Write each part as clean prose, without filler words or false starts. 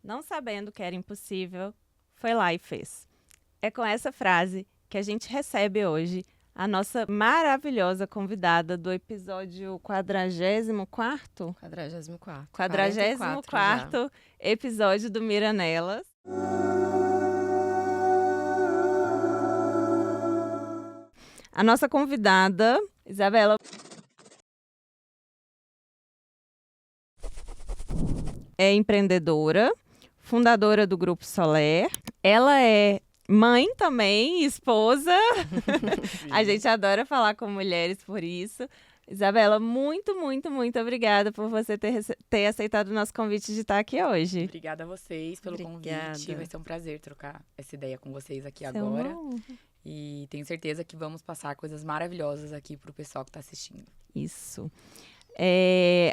não sabendo que era impossível, foi lá e fez. É com essa frase que a gente recebe hoje a nossa maravilhosa convidada do episódio 44º? 44º. 44º episódio do Miranelas. A nossa convidada, Isabela, é empreendedora, fundadora do Grupo Soler. Ela é mãe também, esposa. A gente adora falar com mulheres por isso. Isabela, muito, muito, muito obrigada por você ter aceitado o nosso convite de estar aqui hoje. Obrigada a vocês pelo convite. Vai ser um prazer trocar essa ideia com vocês aqui agora. E tenho certeza que vamos passar coisas maravilhosas aqui pro pessoal que está assistindo. Isso.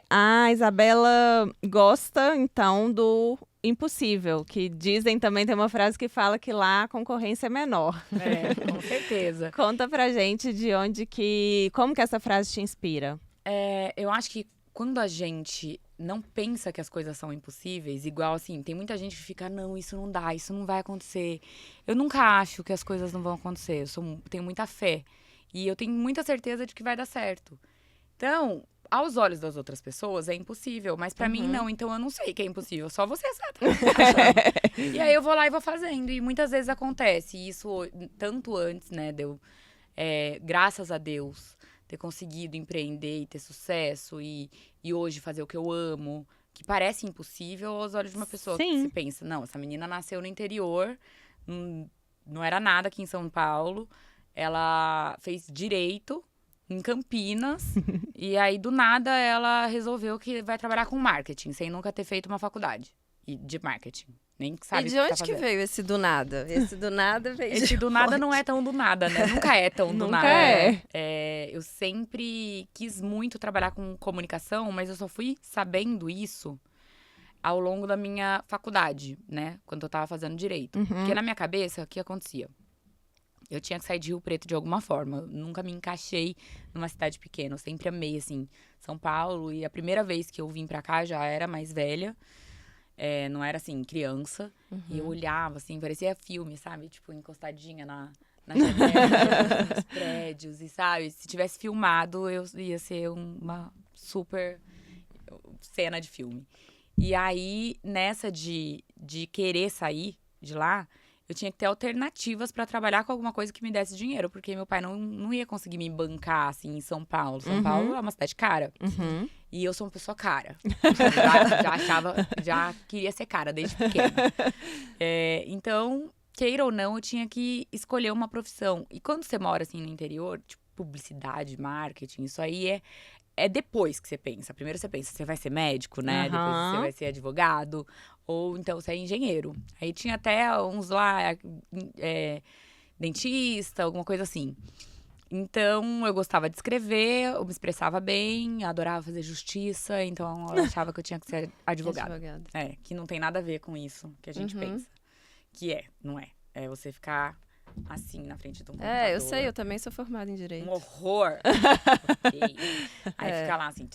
A Isabela gosta, então, do impossível, que dizem também, tem uma frase que fala que lá a concorrência é menor. Com certeza. Conta pra gente como que essa frase te inspira? Eu acho que quando a gente não pensa que as coisas são impossíveis, igual assim, tem muita gente que fica, não, isso não dá, isso não vai acontecer. Eu nunca acho que as coisas não vão acontecer, tenho muita fé. E eu tenho muita certeza de que vai dar certo. Então, aos olhos das outras pessoas é impossível, mas pra mim não, então eu não sei que é impossível, só você sabe. E aí eu vou lá e vou fazendo, e muitas vezes acontece, e isso tanto antes, né, graças a Deus, ter conseguido empreender e ter sucesso, e hoje fazer o que eu amo, que parece impossível aos olhos de uma pessoa que se pensa, não, essa menina nasceu no interior, não era nada aqui em São Paulo, ela fez direito em Campinas, e aí do nada ela resolveu que vai trabalhar com marketing, sem nunca ter feito uma faculdade de marketing. Nem sabe e de onde que veio esse do nada? Esse do nada veio Esse do nada não é tão do nada, né? Nunca é tão do nada. Eu sempre quis muito trabalhar com comunicação, mas eu só fui sabendo isso ao longo da minha faculdade, né? Quando eu tava fazendo direito. Porque na minha cabeça, o que acontecia? Eu tinha que sair de Rio Preto de alguma forma. Eu nunca me encaixei numa cidade pequena. Eu sempre amei, assim, São Paulo. E a primeira vez que eu vim pra cá, já era mais velha. Não era, assim, criança. E eu olhava, assim, parecia filme, sabe? Tipo, encostadinha na janela, nos prédios. E, sabe? Se tivesse filmado, eu ia ser uma super cena de filme. E aí, nessa de querer sair de lá, eu tinha que ter alternativas pra trabalhar com alguma coisa que me desse dinheiro. Porque meu pai não ia conseguir me bancar, assim, em São Paulo. São Paulo é uma cidade cara. E eu sou uma pessoa cara. Já queria ser cara desde pequena. Então, queira ou não, eu tinha que escolher uma profissão. E quando você mora, assim, no interior, tipo, publicidade, marketing, isso aí é depois que você pensa. Primeiro você pensa, você vai ser médico, né? Depois você vai ser advogado. Ou então você é engenheiro. Aí tinha até uns lá, dentista, alguma coisa assim. Então, eu gostava de escrever, eu me expressava bem, adorava fazer justiça. Então, eu achava que eu tinha que ser advogada. Que não tem nada a ver com isso que a gente pensa. Não é. É você ficar assim, na frente de um computador. Eu sei, eu também sou formada em Direito. Um horror. Aí fica lá assim.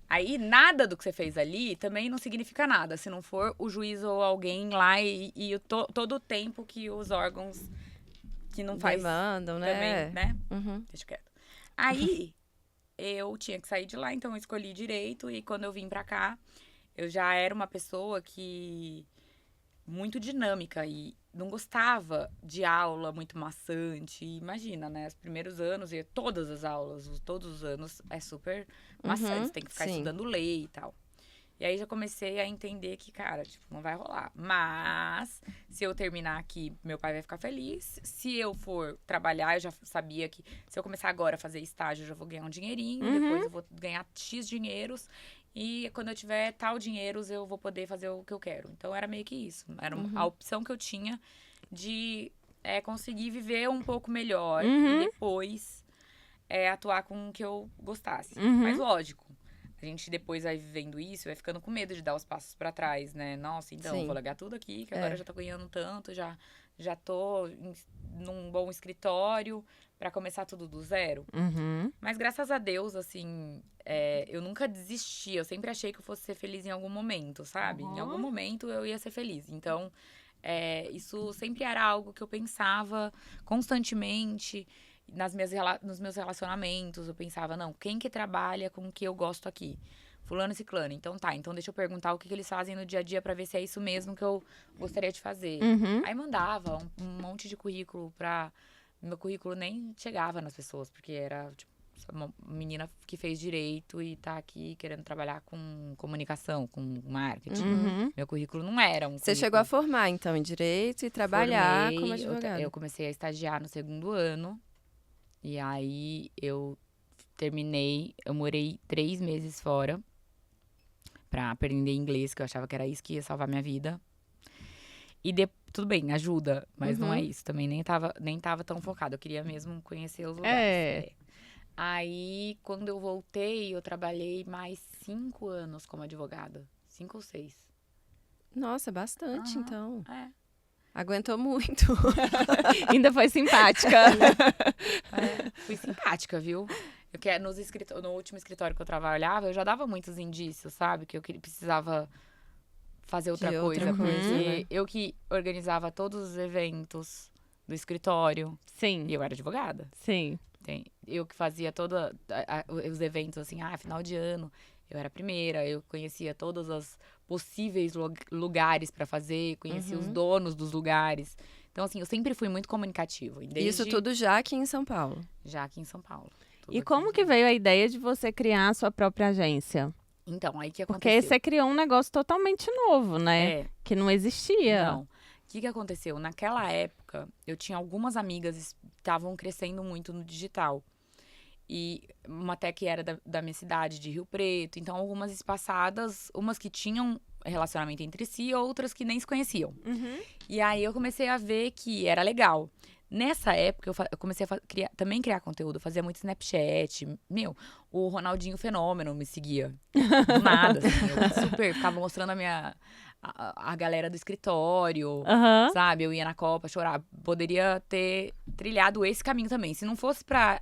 Aí nada do que você fez ali também não significa nada, se não for o juiz ou alguém lá e todo o tempo que os órgãos que não faz demandam, também, né? Deixa quieto. Aí eu tinha que sair de lá, então eu escolhi direito, e quando eu vim pra cá, eu já era uma pessoa que muito dinâmica e não gostava de aula muito maçante. Imagina, né? Os primeiros anos, e todas as aulas, todos os anos, é super maçante. Você tem que ficar estudando lei e tal. E aí já comecei a entender que, cara, tipo, não vai rolar. Mas, se eu terminar aqui, meu pai vai ficar feliz. Se eu for trabalhar, eu já sabia que se eu começar agora a fazer estágio, eu já vou ganhar um dinheirinho. Depois eu vou ganhar X dinheiros. E quando eu tiver tal dinheiros, eu vou poder fazer o que eu quero. Então, era meio que isso. Era a opção que eu tinha de conseguir viver um pouco melhor. E depois atuar com o que eu gostasse. Mas, lógico, a gente depois vai vivendo isso, vai ficando com medo de dar os passos pra trás, né? Nossa, então, vou largar tudo aqui, que agora eu já tô ganhando tanto, já tô num bom escritório. pra começar tudo do zero. Uhum. Mas graças a Deus, assim, eu nunca desisti. Eu sempre achei que eu fosse ser feliz em algum momento, sabe? Em algum momento eu ia ser feliz. Então, isso sempre era algo que eu pensava constantemente nos meus relacionamentos. Eu pensava, não, quem que trabalha com o que eu gosto aqui? Fulano e ciclano. Então tá, então deixa eu perguntar o que eles fazem no dia a dia pra ver se é isso mesmo que eu gostaria de fazer. Uhum. Aí mandava um monte de currículo pra... Meu currículo nem chegava nas pessoas, porque era, tipo, uma menina que fez direito e tá aqui querendo trabalhar com comunicação, com marketing. Uhum. Meu currículo não era um Você currículo. chegou a formar, então, em Direito e trabalhar como Formei, advogada. eu comecei a estagiar no 2º ano. E aí, eu terminei, eu morei 3 meses fora pra aprender inglês, que eu achava que era isso que ia salvar minha vida. E tudo bem, ajuda, mas não é isso. Também nem tava tão focada. Eu queria mesmo conhecer os lugares. Aí, quando eu voltei, eu trabalhei mais 5 anos como advogada. 5 ou 6. Nossa, bastante, Aham. então. É. Aguentou muito. Ainda foi simpática. Fui simpática, viu? No último escritório que eu trabalhava, eu já dava muitos indícios, sabe? Que eu precisava fazer outra De coisa. outra coisa, Porque né? eu que organizava todos os eventos do escritório. Sim, E eu era advogada. sim. Eu que fazia os eventos, assim, final de ano. Eu era a primeira, eu conhecia todos os possíveis lugares pra fazer, conhecia os donos dos lugares. Então, assim, eu sempre fui muito comunicativa. Isso tudo já aqui em São Paulo. Já aqui em São Paulo. Tudo E aqui como que veio a ideia de você criar a sua própria agência? Então, aí que Porque aconteceu? você criou um negócio totalmente novo, né? Que não existia. Não. O que aconteceu? Naquela época, eu tinha algumas amigas que estavam crescendo muito no digital. E uma até que era da minha cidade, de Rio Preto. Então, algumas espaçadas, umas que tinham relacionamento entre si, outras que nem se conheciam. Uhum. E aí, eu comecei a ver que era legal. Nessa época, eu comecei a também criar conteúdo. Eu fazia muito Snapchat. O Ronaldinho Fenômeno me seguia. Do nada, assim. Eu ficava mostrando a galera do escritório, Aham. sabe? Eu ia na Copa chorar. Poderia ter trilhado esse caminho também. Se não fosse pra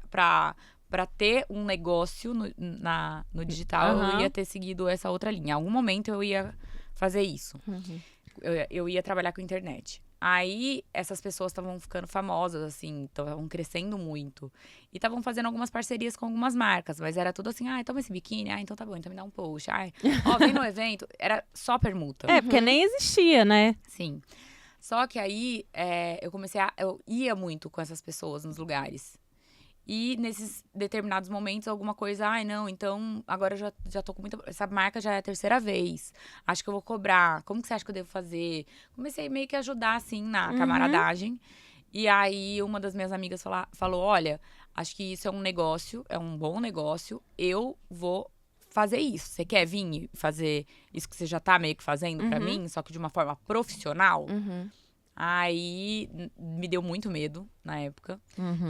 ter um negócio no digital, Aham. eu ia ter seguido essa outra linha. Em algum momento eu ia fazer isso. Eu ia trabalhar com internet. Aí, essas pessoas estavam ficando famosas, assim, estavam crescendo muito. E estavam fazendo algumas parcerias com algumas marcas, mas era tudo assim, toma esse biquíni, então tá bom, então me dá um post. Vem no evento, era só permuta. Porque nem existia, né? Sim. Só que aí, eu ia muito com essas pessoas nos lugares. E nesses determinados momentos, alguma coisa, não, então agora eu já tô com muita... Essa marca já é a 3ª vez. Acho que eu vou cobrar. Como que você acha que eu devo fazer? Comecei meio que a ajudar, assim, na camaradagem. E aí, uma das minhas amigas falou, olha, acho que isso é um negócio, é um bom negócio. Eu vou fazer isso. Você quer vir e fazer isso que você já tá meio que fazendo pra mim, só que de uma forma profissional? Aí, me deu muito medo na época.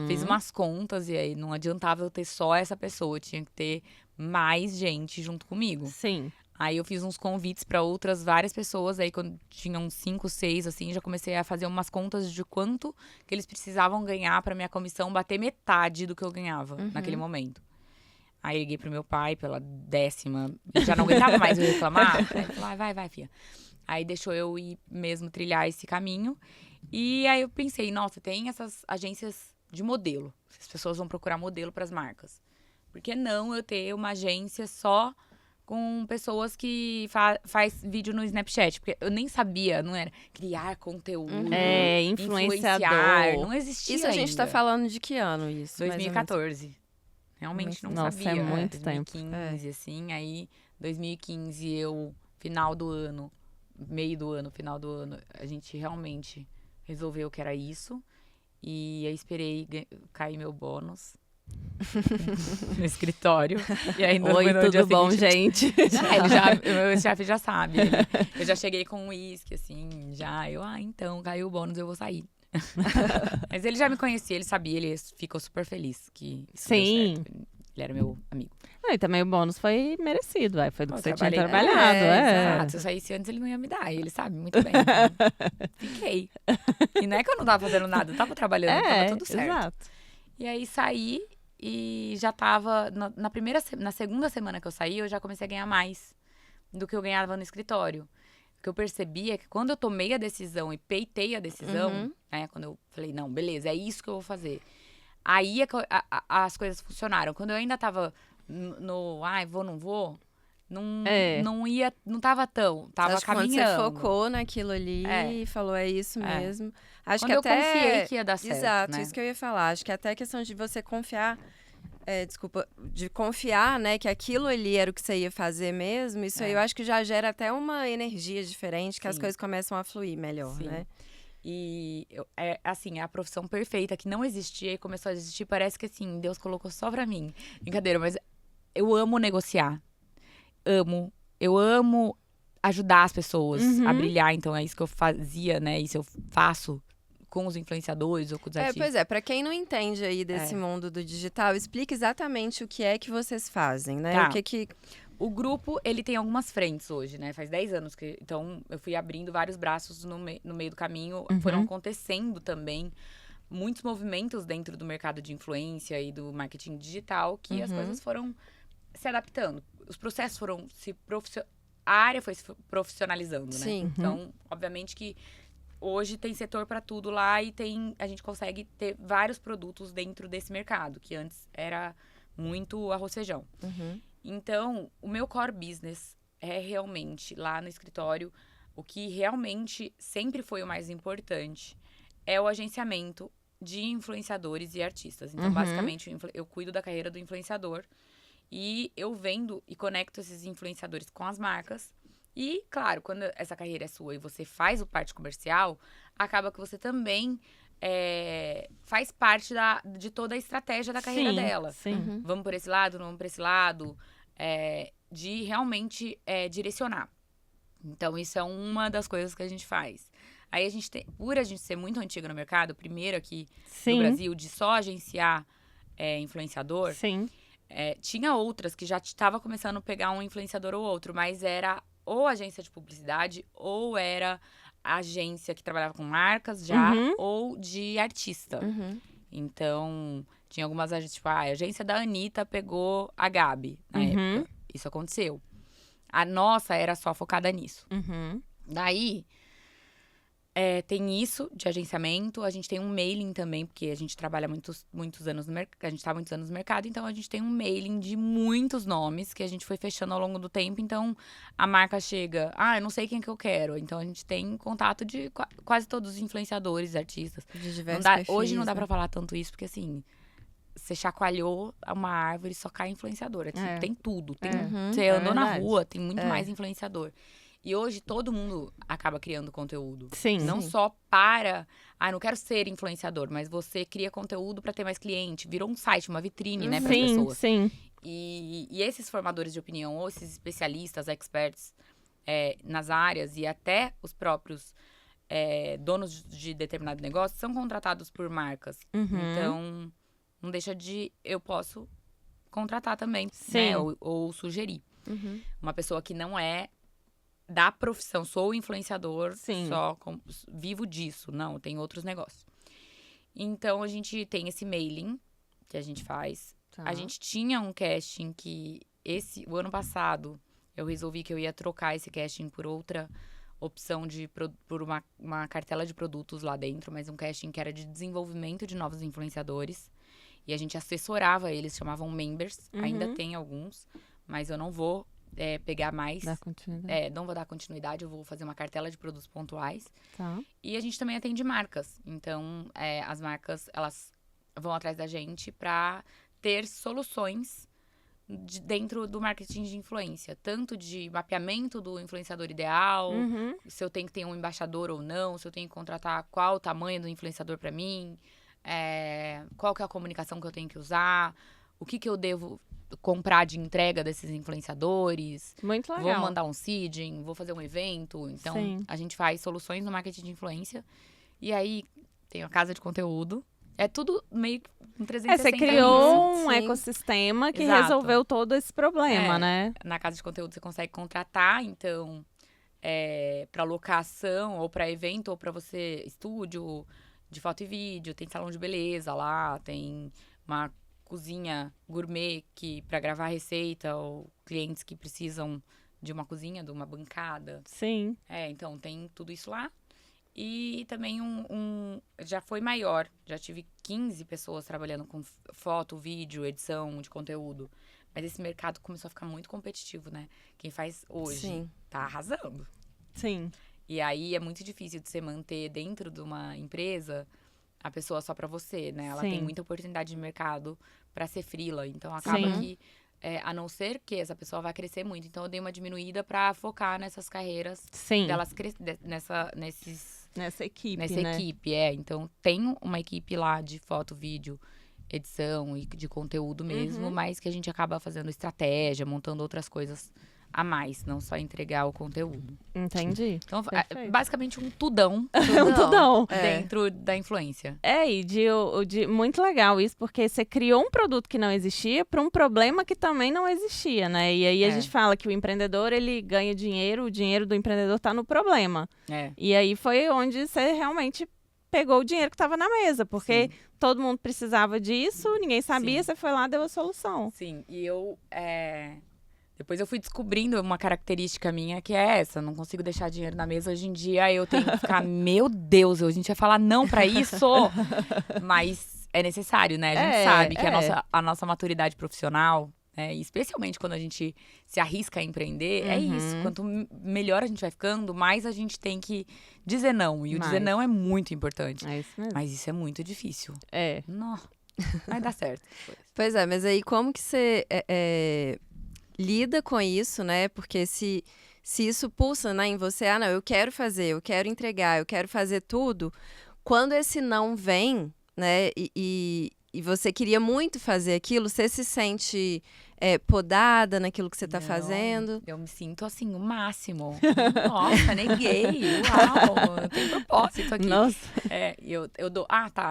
Fiz umas contas e aí não adiantava eu ter só essa pessoa. Tinha que ter mais gente junto comigo. Sim. Aí eu fiz uns convites pra outras várias pessoas. Aí quando tinha uns 5, 6, assim, já comecei a fazer umas contas de quanto que eles precisavam ganhar pra minha comissão bater metade do que eu ganhava naquele momento. Aí liguei pro meu pai pela 10ª. Já não aguentava mais eu reclamar. Aí ele falou, vai, filha. Aí deixou eu ir mesmo trilhar esse caminho. E aí eu pensei, nossa, tem essas agências de modelo. As pessoas vão procurar modelo pras marcas. Por que não eu ter uma agência só com pessoas que faz vídeo no Snapchat? Porque eu nem sabia, não era criar conteúdo, Influenciador. influenciar. Não existia Isso a gente tá ainda. falando de que ano, isso? mais ou menos? 2014. Realmente não Nossa, sabia. é muito 2015, assim. Aí, 2015, final do ano, meio do ano, final do ano, a gente realmente resolveu que era isso. E eu esperei cair meu bônus no escritório. E aí, Oi, no dia tudo bom, seguinte, gente? meu chefe já sabe. Eu já cheguei com um uísque, assim, então, caiu o bônus, eu vou sair. Mas ele já me conhecia, ele sabia, ele ficou super feliz que isso deu Sim. certo. Ele era meu amigo. E também o bônus foi merecido, foi do que Eu você tinha trabalhei- trabalhado. Exato. Se eu saísse antes, ele não ia me dar. E ele sabe muito bem. Fiquei. E não é que eu não tava fazendo nada, eu tava trabalhando, tava tudo certo. Exato. E aí saí e já tava... Na segunda semana que eu saí, eu já comecei a ganhar mais do que eu ganhava no escritório. O que eu percebi é que quando eu tomei a decisão e peitei a decisão, né? Quando eu falei, não, beleza, é isso que eu vou fazer. Aí é que as coisas funcionaram. Quando eu ainda tava vou, não vou, não ia, não tava tão, tava caminhando. Quando você focou naquilo ali e falou, é isso mesmo. Acho quando que eu até confiei que ia dar certo, exato, né? isso que eu ia falar. Acho que até a questão de você confiar, de confiar, né, que aquilo ali era o que você ia fazer mesmo, isso aí eu acho que já gera até uma energia diferente, que as coisas começam a fluir melhor, né? E assim, é a profissão perfeita que não existia e começou a existir. Parece que assim, Deus colocou só pra mim. Brincadeira, mas eu amo negociar. Eu amo ajudar as pessoas a brilhar. Então é isso que eu fazia, né? Isso eu faço com os influenciadores ou com os artistas. Pois é, pra quem não entende aí desse mundo do digital, explica exatamente o que é que vocês fazem, né? Tá. O que... O grupo, ele tem algumas frentes hoje, né? Faz 10 anos que... Então, eu fui abrindo vários braços no meio do caminho. Foram acontecendo também muitos movimentos dentro do mercado de influência e do marketing digital que as coisas foram se adaptando. Os processos foram a área foi se profissionalizando, né? Sim. Então, obviamente que hoje tem setor para tudo lá e a gente consegue ter vários produtos dentro desse mercado, que antes era muito arroz e feijão. Então, o meu core business é realmente, lá no escritório, o que realmente sempre foi o mais importante é o agenciamento de influenciadores e artistas. Então, basicamente, eu cuido da carreira do influenciador e eu vendo e conecto esses influenciadores com as marcas. E, claro, quando essa carreira é sua e você faz o parte comercial, acaba que você também faz parte de toda a estratégia da carreira dela. Sim. Vamos por esse lado, não vamos por esse lado. De realmente direcionar. Então, isso é uma das coisas que a gente faz. Aí, por a gente ser muito antiga no mercado, primeiro aqui no Brasil, de só agenciar influenciador, tinha outras que já estava começando a pegar um influenciador ou outro, mas era ou agência de publicidade, ou era agência que trabalhava com marcas já, ou de artista. Então, tinha algumas agências, tipo, a agência da Anitta pegou a Gabi na época. Isso aconteceu. A nossa era só focada nisso. Daí, tem isso de agenciamento. A gente tem um mailing também, porque a gente trabalha muitos anos no mercado. A gente tá há muitos anos no mercado, então a gente tem um mailing de muitos nomes que a gente foi fechando ao longo do tempo. Então, a marca chega, eu não sei quem que eu quero. Então, a gente tem contato de quase todos os influenciadores, artistas. De diversos perfis, hoje não dá pra falar tanto isso, porque assim... Você chacoalhou uma árvore, só cai influenciador. Tem tudo. Você andou na rua, tem muito mais influenciador. E hoje todo mundo acaba criando conteúdo. Não só para... não quero ser influenciador, mas você cria conteúdo para ter mais cliente. Virou um site, uma vitrine, né, para as pessoas. E esses formadores de opinião, ou esses especialistas, experts nas áreas e até os próprios donos de determinado negócio são contratados por marcas. Então... Não deixa de... Eu posso contratar também, né? Ou sugerir. Uma pessoa que não é da profissão. Sou influenciador, vivo disso. Não, tem outros negócios. Então, a gente tem esse mailing que a gente faz. A gente tinha um casting que... O ano passado, eu resolvi que eu ia trocar esse casting por outra opção por uma cartela de produtos lá dentro. Mas um casting que era de desenvolvimento de novos influenciadores. E a gente assessorava eles, chamavam members. Ainda tem alguns, mas eu não vou pegar mais. Não vou dar continuidade, eu vou fazer uma cartela de produtos pontuais. E a gente também atende marcas. Então, as marcas, elas vão atrás da gente para ter soluções dentro do marketing de influência. Tanto de mapeamento do influenciador ideal, se eu tenho que ter um embaixador ou não, se eu tenho que contratar qual o tamanho do influenciador para mim... qual que é a comunicação que eu tenho que usar, o que eu devo comprar de entrega desses influenciadores. Muito legal. Vou mandar um seeding, vou fazer um evento. Então, a gente faz soluções no marketing de influência. E aí, tem a casa de conteúdo. É tudo meio que um 360. Você criou um ecossistema que resolveu todo esse problema, né? Na casa de conteúdo você consegue contratar, então, para locação, ou para evento, ou para você, estúdio... de foto e vídeo, tem salão de beleza lá, tem uma cozinha gourmet para gravar receita, ou clientes que precisam de uma cozinha, de uma bancada. Sim. Então tem tudo isso lá. E também já foi maior, já tive 15 pessoas trabalhando com foto, vídeo, edição de conteúdo. Mas esse mercado começou a ficar muito competitivo, né? Quem faz hoje tá arrasando. Sim. E aí é muito difícil de você manter dentro de uma empresa a pessoa só pra você, né? Ela tem muita oportunidade de mercado pra ser freela. Então acaba que, a não ser que essa pessoa vai crescer muito. Então eu dei uma diminuída pra focar nessas carreiras delas Nessa equipe, nessa equipe. Então tem uma equipe lá de foto, vídeo, edição e de conteúdo mesmo, mas que a gente acaba fazendo estratégia, montando outras coisas a mais, não só entregar o conteúdo. Entendi. Então, Perfeito. basicamente um tudão Tudão. dentro da influência. E muito legal isso, porque você criou um produto que não existia para um problema que também não existia, né? E aí a gente fala que o empreendedor, ele ganha dinheiro, o dinheiro do empreendedor tá no problema. E aí foi onde você realmente pegou o dinheiro que estava na mesa, porque todo mundo precisava disso, ninguém sabia, você foi lá e deu a solução. Sim, e depois eu fui descobrindo uma característica minha, que é essa. Não consigo deixar dinheiro na mesa. Hoje em dia eu tenho que ficar, meu Deus, a gente vai falar não pra isso. Mas é necessário, né? A gente sabe que a nossa maturidade profissional, especialmente quando a gente se arrisca a empreender, é isso. Quanto melhor a gente vai ficando, mais a gente tem que dizer não. E o dizer não é muito importante. É isso mesmo. Mas isso é muito difícil. Não, vai dar certo. Pois é, mas aí como que você lida com isso, né? Porque se isso pulsa, né, em você, não, eu quero fazer, eu quero entregar, eu quero fazer tudo. Quando esse não vem, né, e você queria muito fazer aquilo, você se sente podada naquilo que você tá fazendo? Eu me sinto, assim, o máximo. Nossa, neguei. Uau, eu tenho propósito aqui. Nossa. Eu dou...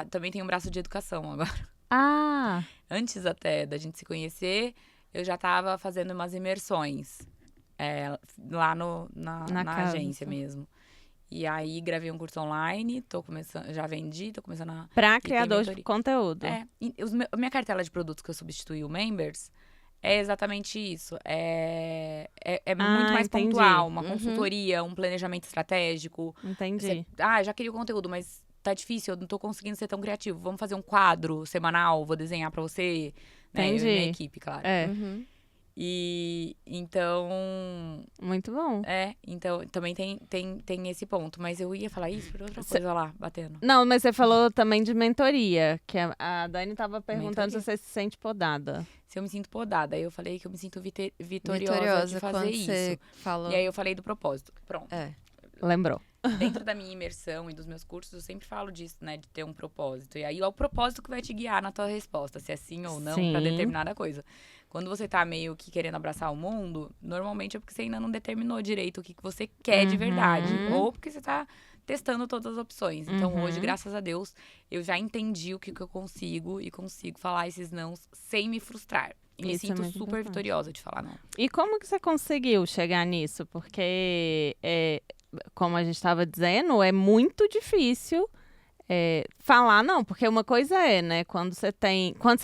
também tem um braço de educação agora. Antes até da gente se conhecer, eu já tava fazendo umas imersões lá na agência mesmo. E aí, gravei um curso online, já vendi, tô começando a... Pra criador de conteúdo. Minha cartela de produtos que eu substituí o Members é exatamente isso. É muito mais pontual, uma consultoria, um planejamento estratégico. Entendi. Já queria o conteúdo, mas tá difícil, eu não tô conseguindo ser tão criativo. Vamos fazer um quadro semanal, vou desenhar pra você... Entendi. Eu e minha equipe, claro. E então... Muito bom. Então também tem esse ponto. Mas eu ia falar isso por outra coisa lá, batendo. Não, mas você falou também de mentoria, que a Dani tava perguntando se você se sente podada. Se eu me sinto podada. Aí eu falei que eu me sinto vitoriosa de fazer isso. Você falou. E aí eu falei do propósito. Pronto. Lembrou. Dentro da minha imersão e dos meus cursos, eu sempre falo disso, né? De ter um propósito. E aí é o propósito que vai te guiar na tua resposta, se é sim ou não pra determinada coisa. Quando você tá meio que querendo abraçar o mundo, normalmente é porque você ainda não determinou direito o que você quer de verdade. Ou porque você tá testando todas as opções. Então hoje, graças a Deus, eu já entendi o que eu consigo e consigo falar esses nãos sem me frustrar. E me sinto super vitoriosa de falar não. E como que você conseguiu chegar nisso? Porque, como a gente estava dizendo, é muito difícil falar não. Porque uma coisa né? Quando você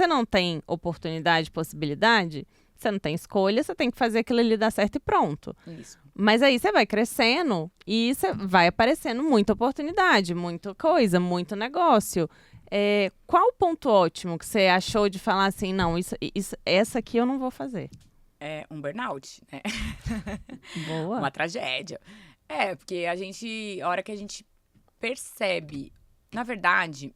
não tem oportunidade, possibilidade, você não tem escolha, você tem que fazer aquilo ali dar certo e pronto. Isso. Mas aí você vai crescendo e vai aparecendo muita oportunidade, muita coisa, muito negócio. Qual o ponto ótimo que você achou de falar assim, não, essa aqui eu não vou fazer? Um burnout, né? Boa. Uma tragédia. Porque a hora que a gente percebe, na verdade,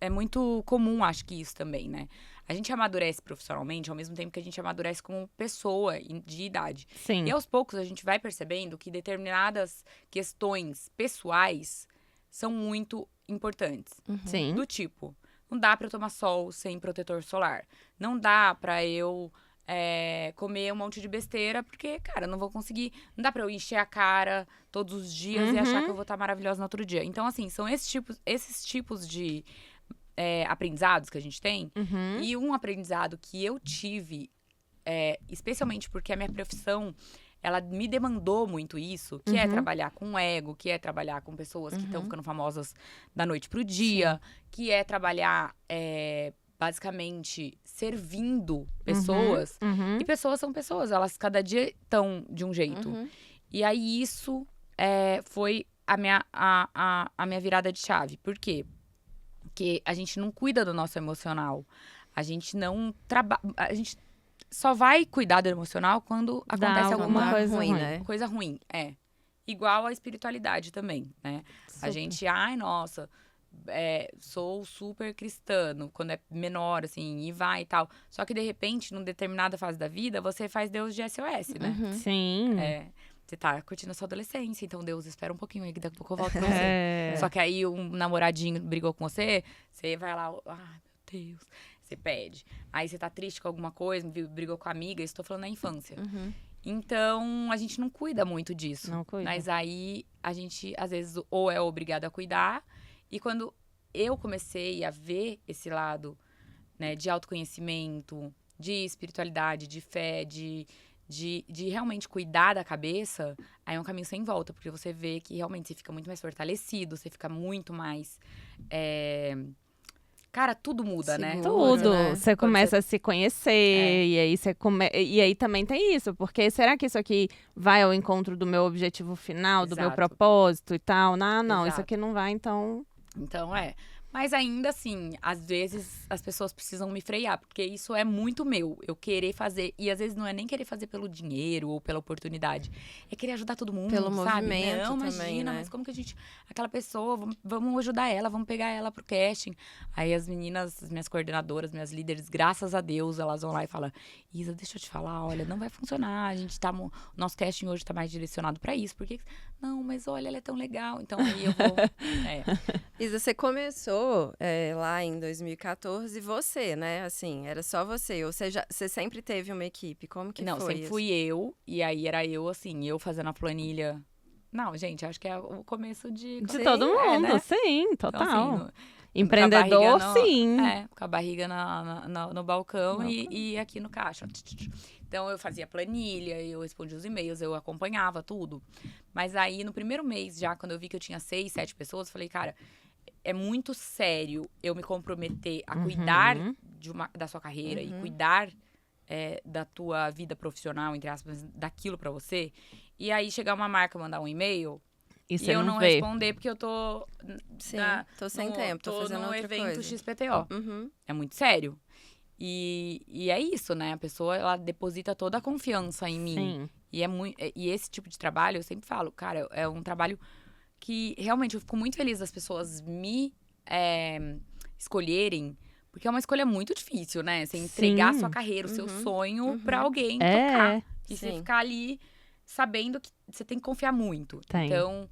é muito comum, acho que isso também, né? A gente amadurece profissionalmente ao mesmo tempo que a gente amadurece como pessoa de idade. Sim. E aos poucos a gente vai percebendo que determinadas questões pessoais são muito importantes. Sim. Do tipo, não dá pra eu tomar sol sem protetor solar. Não dá pra eu comer um monte de besteira, porque, cara, eu não vou conseguir. Não dá pra eu encher a cara todos os dias e achar que eu vou estar maravilhosa no outro dia. Então, assim, são esses tipos de aprendizados que a gente tem. E um aprendizado que eu tive, especialmente porque a minha profissão ela me demandou muito isso, que é trabalhar com ego, que é trabalhar com pessoas que estão ficando famosas da noite pro dia, que é trabalhar, basicamente, servindo pessoas. E pessoas são pessoas, elas cada dia estão de um jeito. E aí, isso foi a minha virada de chave. Por quê? Porque a gente não cuida do nosso emocional. A gente não trabalha... A gente só vai cuidar do emocional quando acontece alguma coisa ruim, né? Coisa ruim, Igual a espiritualidade também, né? Super. A gente, nossa, sou super cristano, quando é menor, assim, e vai e tal. Só que, de repente, numa determinada fase da vida, você faz Deus de SOS, né? Sim. Você tá curtindo a sua adolescência, então Deus, espera um pouquinho aí, que daqui a pouco eu volto pra você. Só que aí um namoradinho brigou com você, você vai lá, meu Deus... Você pede. Aí você tá triste com alguma coisa, brigou com a amiga, estou falando na infância. Então, a gente não cuida muito disso. Não cuida. Mas aí, a gente, às vezes, ou é obrigado a cuidar. E quando eu comecei a ver esse lado, né, de autoconhecimento, de espiritualidade, de fé, de realmente cuidar da cabeça, aí é um caminho sem volta. Porque você vê que realmente você fica muito mais fortalecido, você fica muito mais... Cara, tudo muda, né? Tudo. Né? Você começa a se conhecer, e aí e aí também tem isso, porque será que isso aqui vai ao encontro do meu objetivo final, do meu Exato. propósito e tal? Não, isso Exato. aqui não vai, então... Então, Mas ainda assim, às vezes as pessoas precisam me frear, porque isso é muito meu, eu querer fazer. E às vezes não é nem querer fazer pelo dinheiro ou pela oportunidade, é querer ajudar todo mundo, Pelo sabe? movimento Não, também, imagina, né? mas como que a gente... Aquela pessoa, vamos ajudar ela, vamos pegar ela pro casting. Aí as meninas, as minhas coordenadoras, minhas líderes, graças a Deus, elas vão lá e falam: Isa, deixa eu te falar, olha, não vai funcionar, a gente o nosso casting hoje tá mais direcionado pra isso, porque... Não, mas olha, ela é tão legal, então aí eu vou... Isa, você começou lá em 2014, você, né? Assim, era só você. Ou seja, você sempre teve uma equipe. Como que Não, foi sempre isso? fui eu, e aí era eu, assim, eu fazendo a planilha. Não, gente, acho que é o começo de todo mundo, né? sim, total. Então, assim, Empreendedor, sim. com a barriga no balcão e aqui no caixa. Então, eu fazia planilha, eu respondia os e-mails, eu acompanhava tudo. Mas aí, no primeiro mês, já, quando eu vi que eu tinha 6, 7 pessoas, eu falei, cara, é muito sério eu me comprometer a cuidar da sua carreira e cuidar da tua vida profissional, entre aspas, daquilo pra você. E aí, chegar uma marca, mandar um e-mail... E E eu não responder porque eu tô... Sim, tô sem tempo, tô fazendo no outra evento coisa. XPTO. É muito sério. E é isso, né? A pessoa, ela deposita toda a confiança em mim. Sim. E esse tipo de trabalho, eu sempre falo, cara, é um trabalho que realmente eu fico muito feliz das pessoas me escolherem. Porque é uma escolha muito difícil, né? Você entregar a sua carreira, o seu sonho pra alguém tocar. E você ficar ali sabendo que você tem que confiar muito. Tem. Então,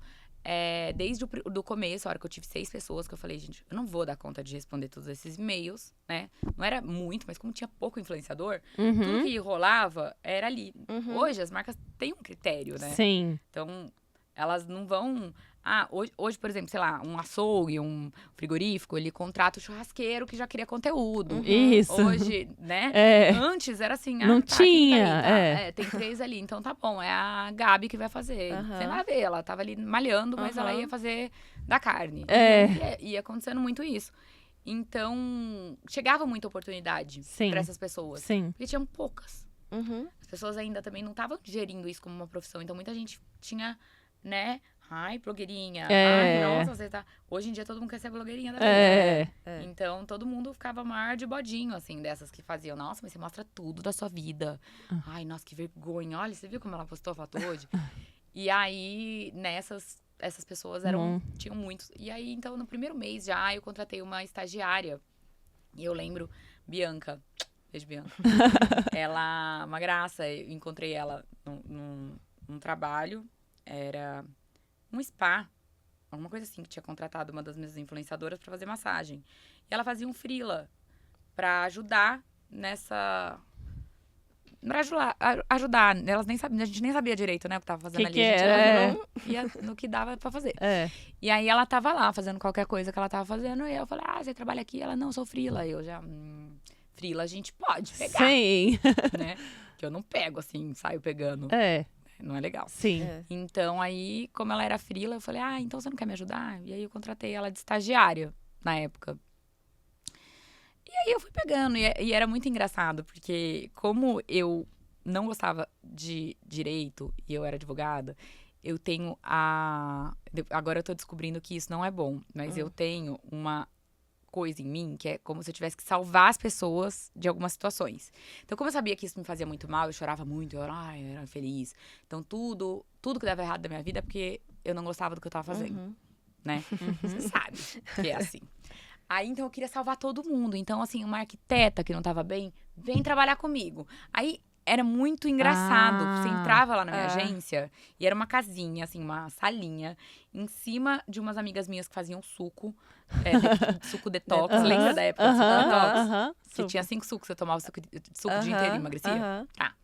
desde o começo, a hora que eu tive 6 pessoas, que eu falei, gente, eu não vou dar conta de responder todos esses e-mails, né? Não era muito, mas como tinha pouco influenciador, tudo que rolava era ali. Hoje, as marcas têm um critério, né? Sim. Então, elas não vão... hoje, por exemplo, sei lá, um açougue, um frigorífico, ele contrata o churrasqueiro que já cria conteúdo. Isso. Hoje, né? Antes era assim, não tá, quem tinha. tá aí? Tem 3 ali, então tá bom, é a Gabi que vai fazer. Sem nada a ver, ela tava ali malhando, mas ela ia fazer da carne. Ia acontecendo muito isso. Então, chegava muita oportunidade pra essas pessoas. Sim. Porque tinham poucas. As pessoas ainda também não estavam gerindo isso como uma profissão. Então, muita gente tinha, né? Ai, blogueirinha. Ai, nossa, você tá... Hoje em dia, todo mundo quer ser blogueirinha da vida. Então, todo mundo ficava maior de bodinho, assim, dessas que faziam. Nossa, mas você mostra tudo da sua vida. Ai, nossa, que vergonha. Olha, você viu como ela postou a foto hoje? E aí, essas pessoas tinham muitos. E aí, então, no primeiro mês já, eu contratei uma estagiária. E eu lembro, Bianca. Beijo, Bianca. Ela, uma graça. Eu encontrei ela num trabalho. Era... um spa, alguma coisa assim, que tinha contratado uma das minhas influenciadoras pra fazer massagem. E ela fazia um freela pra ajudar nessa... Pra ajudar. Elas nem sabiam, a gente nem sabia direito, né, o que tava fazendo ali. A gente ia no que dava pra fazer. E aí ela tava lá, fazendo qualquer coisa que ela tava fazendo. E eu falei, você trabalha aqui? Ela, não, sou freela. Eu já, freela a gente pode pegar. Sim. Né? Que eu não pego assim, saio pegando. Não é legal. Sim. Então, aí, como ela era freela, eu falei, então você não quer me ajudar? E aí, eu contratei ela de estagiária, na época. E aí, eu fui pegando. E era muito engraçado, porque como eu não gostava de direito e eu era advogada, eu tenho agora eu tô descobrindo que isso não é bom, mas eu tenho uma coisa em mim que é como se eu tivesse que salvar as pessoas de algumas situações. Então, como eu sabia que isso me fazia muito mal, eu chorava muito, eu era infeliz. Então, tudo que dava errado da minha vida é porque eu não gostava do que eu tava fazendo, né? Você sabe que é assim. Aí, então, eu queria salvar todo mundo. Então, assim, uma arquiteta que não tava bem, vem trabalhar comigo. Aí, era muito engraçado. Você entrava lá na minha agência e era uma casinha, assim, uma salinha, em cima de umas amigas minhas que faziam suco, suco detox. Lembra da época do suco detox? Que tinha 5 sucos, você tomava suco o dia inteiro e emagrecia? Tá.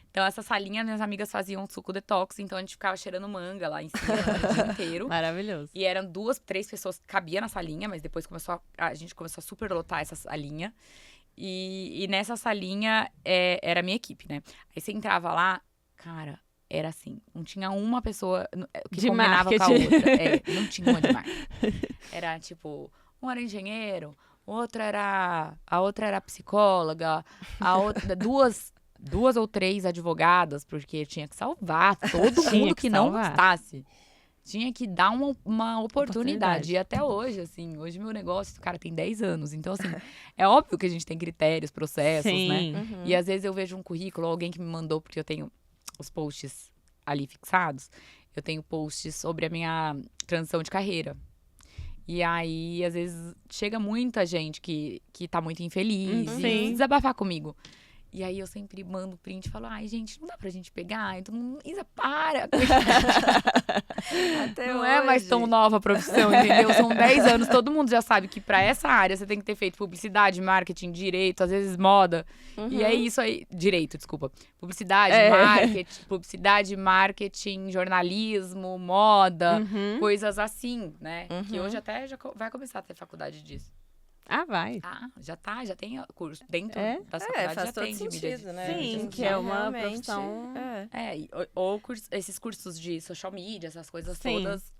Então, essa salinha, minhas amigas faziam suco detox, então a gente ficava cheirando manga lá em cima o dia inteiro. Maravilhoso. E eram 2, 3 pessoas que cabia na salinha, mas depois a gente começou a superlotar essa salinha. E nessa salinha era a minha equipe, né? Aí você entrava lá, cara, era assim, não tinha uma pessoa que de combinava marketing. com a outra. Não tinha uma de marketing. Era tipo, um era engenheiro, a outra era psicóloga, a outra, duas ou 3 advogadas, porque tinha que salvar todo mundo que não gostasse. Tinha que dar uma oportunidade. E até hoje, assim, hoje meu negócio, cara, tem 10 anos. Então, assim, é óbvio que a gente tem critérios, processos, né? E às vezes eu vejo um currículo, alguém que me mandou, porque eu tenho os posts ali fixados. Eu tenho posts sobre a minha transição de carreira. E aí, às vezes, chega muita gente que tá muito infeliz e desabafar comigo. E aí eu sempre mando print e falo, gente, não dá pra gente pegar? Então, Isa, para! Até não hoje. É mais tão nova a profissão, entendeu? São 10 anos, todo mundo já sabe que pra essa área você tem que ter feito publicidade, marketing, direito, às vezes moda. E é isso aí. Direito, desculpa. Publicidade, marketing, jornalismo, moda, coisas assim, né? Que hoje até já vai começar a ter faculdade disso. Vai. Já tem curso. Dentro da faculdade faz já todo tem de mídia sentido, né? Sim, que é uma profissão... Ou esses cursos de social media, essas coisas todas.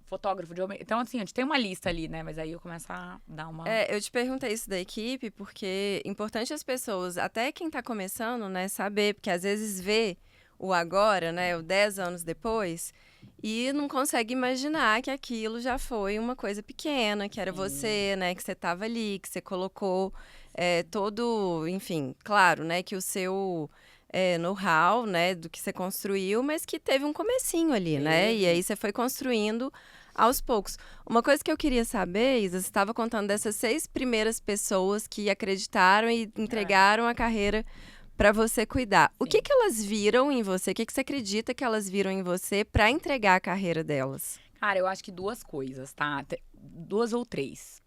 Fotógrafo de homem. Então, assim, a gente tem uma lista ali, né? Mas aí eu começo a dar uma... eu te perguntei isso da equipe, porque é importante as pessoas, até quem tá começando, né, saber. Porque às vezes vê o agora, né, o 10 anos depois... E não consegue imaginar que aquilo já foi uma coisa pequena, que era você, né? Que você estava ali, que você colocou todo... Enfim, claro, né? Que o seu know-how, né? Do que você construiu, mas que teve um comecinho ali, né? E aí você foi construindo aos poucos. Uma coisa que eu queria saber, Isa, você estava contando dessas 6 primeiras pessoas que acreditaram e entregaram a carreira para você cuidar. O que elas viram em você? O que você acredita que elas viram em você para entregar a carreira delas? Cara, eu acho que 2 coisas, tá? 2 ou 3.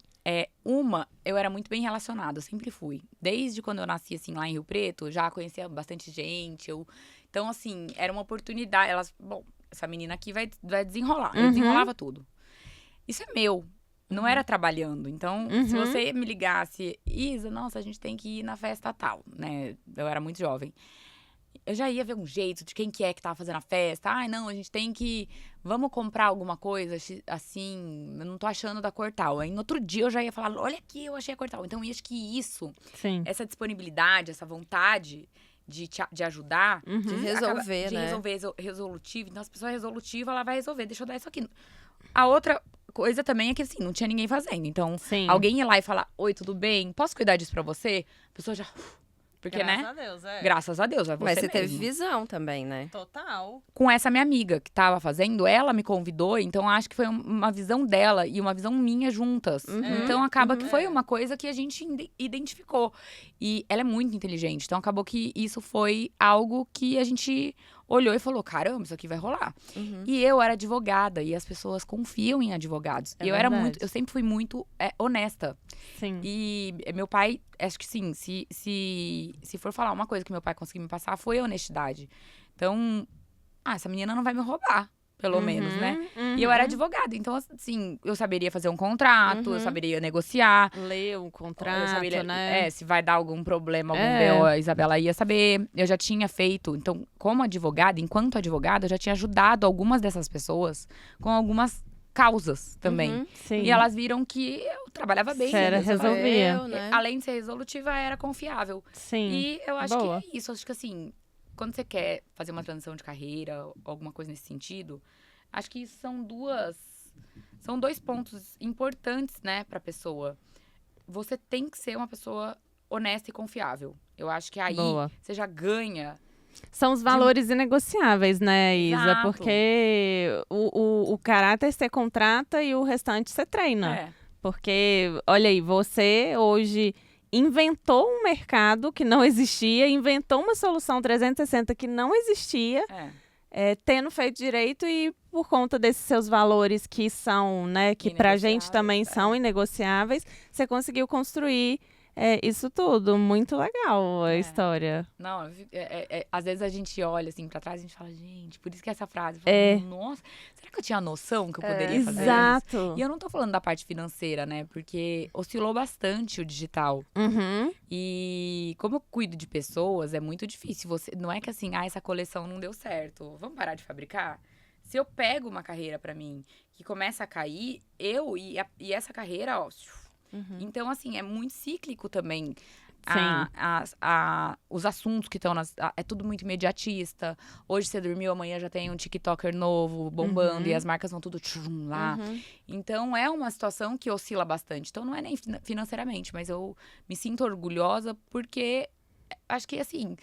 Uma, eu era muito bem relacionada, eu sempre fui. Desde quando eu nasci, assim, lá em Rio Preto, já conhecia bastante gente. Então, assim, era uma oportunidade. Essa menina aqui vai desenrolar. Eu desenrolava tudo. Isso é meu. Não era trabalhando. Então, se você me ligasse, Isa, nossa, a gente tem que ir na festa tal, né? Eu era muito jovem. Eu já ia ver um jeito de quem que tava fazendo a festa. Não, a gente tem que... Vamos comprar alguma coisa, assim, eu não tô achando da cor tal. Aí, no outro dia, eu já ia falar, olha aqui, eu achei a cor tal. Então, eu acho que isso, essa disponibilidade, essa vontade de ajudar... De resolver, de né? resolver resolutiva. Então, se a pessoa é resolutiva, ela vai resolver. Deixa eu dar isso aqui. A outra coisa também é que, assim, não tinha ninguém fazendo. Então, alguém ir lá e falar, oi, tudo bem? Posso cuidar disso pra você? A pessoa já... Porque, Graças a Deus, Graças a Deus, é você Mas você mesmo. teve visão também, né? Total. Com essa minha amiga que tava fazendo, ela me convidou, então acho que foi uma visão dela e uma visão minha juntas. Então acaba que foi uma coisa que a gente identificou. E ela é muito inteligente, então acabou que isso foi algo que a gente olhou e falou, caramba, isso aqui vai rolar. E eu era advogada e as pessoas confiam em advogados. E eu sempre fui muito honesta. Sim. E meu pai, acho que sim, se for falar uma coisa que meu pai conseguiu me passar, foi a honestidade. Então, essa menina não vai me roubar. pelo menos, né? E eu era advogada, então, assim, eu saberia fazer um contrato, eu saberia negociar. Ler um Eu contrato, saberia, né? se vai dar algum problema, algum BO, a Isabela ia saber. Eu já tinha feito, então, como advogada, enquanto advogada, eu já tinha ajudado algumas dessas pessoas com algumas causas também. Sim. E elas viram que eu trabalhava bem. Sério, resolvia. Né? Além de ser resolutiva, era confiável. Sim. E eu acho Boa. que é isso. Acho que assim, quando você quer fazer uma transição de carreira, alguma coisa nesse sentido, acho que isso são dois pontos importantes, né, pra pessoa. Você tem que ser uma pessoa honesta e confiável. Eu acho que aí Boa. você já ganha. São os valores inegociáveis, né, Isa? Exato. Porque o caráter você contrata e o restante você treina. É. Porque, olha aí, você hoje inventou um mercado que não existia, inventou uma solução 360 que não existia, tendo feito direito e por conta desses seus valores que são, né, que pra gente também são inegociáveis, você conseguiu construir isso tudo. Muito legal a história. Não, às vezes a gente olha assim pra trás e a gente fala, gente, por isso que essa frase, eu falo, nossa, será que eu tinha noção que eu poderia fazer isso? Exato. E eu não tô falando da parte financeira, né, porque oscilou bastante o digital. E como eu cuido de pessoas, é muito difícil. Não é que assim, essa coleção não deu certo, vamos parar de fabricar? Se eu pego uma carreira pra mim que começa a cair, e essa carreira, ó. Então, assim, é muito cíclico também. Os assuntos que estão é tudo muito imediatista. Hoje você dormiu, amanhã já tem um TikToker novo bombando e as marcas vão tudo lá. Então é uma situação que oscila bastante. Então não é nem financeiramente, mas eu me sinto orgulhosa porque acho que assim,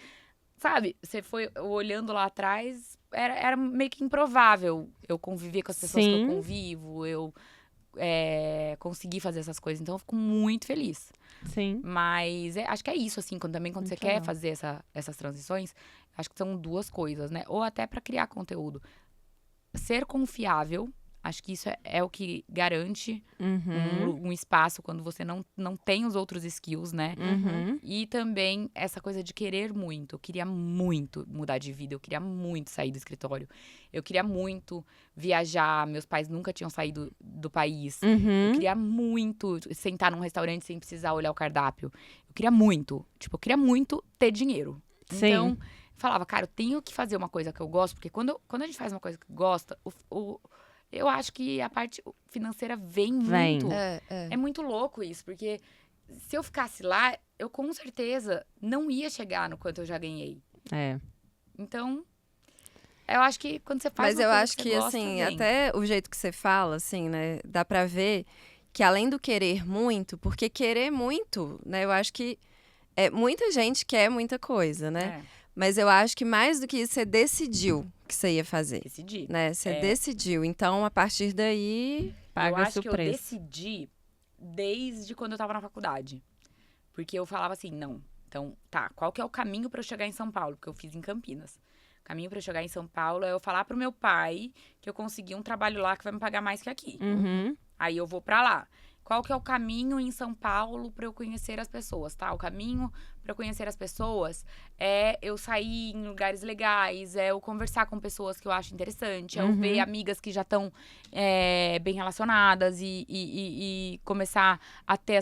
sabe, você foi olhando lá atrás, era meio que improvável eu conviver com as pessoas que eu convivo, eu conseguir fazer essas coisas. Então eu fico muito feliz. Sim. Mas acho que é isso, assim, quando você quer fazer essas transições, acho que são duas coisas, né? Ou até para criar conteúdo. Ser confiável, acho que isso é o que garante um espaço quando você não tem os outros skills, né? E também essa coisa de querer muito. Eu queria muito mudar de vida, eu queria muito sair do escritório. Eu queria muito viajar, meus pais nunca tinham saído do país. Eu queria muito sentar num restaurante sem precisar olhar o cardápio. Eu queria muito ter dinheiro. Sim. Então, falava, cara, eu tenho que fazer uma coisa que eu gosto, porque quando a gente faz uma coisa que gosta, eu acho que a parte financeira vem muito. É muito louco isso, porque se eu ficasse lá, eu com certeza não ia chegar no quanto eu já ganhei. Então, eu acho que quando você faz Mas uma eu coisa acho que que, você gosta, assim, vem. até o jeito que você fala, assim, né, dá pra ver que além do querer muito, porque querer muito, né, eu acho que muita gente quer muita coisa, né? Mas eu acho que mais do que isso, você decidiu que você ia fazer. Decidi. Né? Você decidiu. Então, a partir daí, Paga-se o que preço. eu decidi desde quando eu tava na faculdade. Porque eu falava assim, não. Então, tá, qual que é o caminho pra eu chegar em São Paulo? Porque eu fiz em Campinas. O caminho pra eu chegar em São Paulo é eu falar pro meu pai que eu consegui um trabalho lá que vai me pagar mais que aqui. Aí eu vou pra lá. Qual que é o caminho em São Paulo pra eu conhecer as pessoas, tá? O caminho pra eu conhecer as pessoas é eu sair em lugares legais, é eu conversar com pessoas que eu acho interessante, é eu ver amigas que já estão bem relacionadas e começar a ter